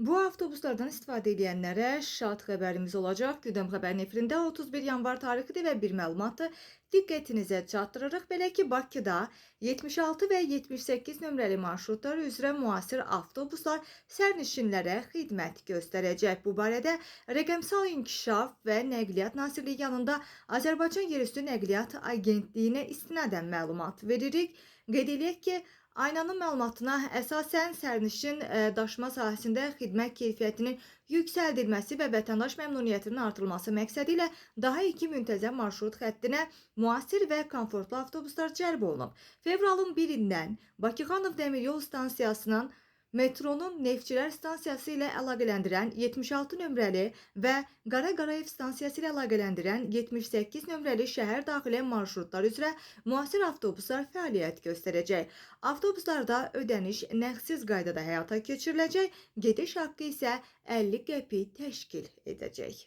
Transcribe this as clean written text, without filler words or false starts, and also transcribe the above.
Bu avtobuslardan istifadə edənlərə şad xəbərimiz olacaq. Gündəm xəbərin efirində 31 yanvar tarixidir və bir məlumatı diqqətinizə çatdırırıq. Belə ki, Bakıda 76 və 78 nömrəli marşrutlar üzrə müasir avtobuslar sərnişinlərə xidmət göstərəcək. Bu barədə Rəqəmsal İnkişaf və Nəqliyyat Nazirliyi yanında Azərbaycan Yerüstü Nəqliyyat Agentliyinə istinadən məlumat veririk. Qeyd eləyək ki, Aynanın məlumatına əsasən sərnişin daşıma sahəsində xidmət keyfiyyətinin yüksəldilməsi və vətəndaş məmnuniyyətinin artırılması məqsədi ilə daha 2 müntəzəm marşrut xəttinə müasir və komfortlu avtobuslar cəlb olunub. Fevralın 1-dən Bakıxanov Dəmiryol stansiyasının metronun Neftçilər stansiyası ilə əlaqələndirən 76 nömrəli və Qara Qarayev stansiyası ilə əlaqələndirən 78 nömrəli şəhər daxili marşrutlar üzrə müasir avtobuslar fəaliyyət göstərəcək. Avtobuslarda ödəniş nəğdsiz qaydada həyata keçiriləcək, gediş haqqı isə 50 qəpik təşkil edəcək.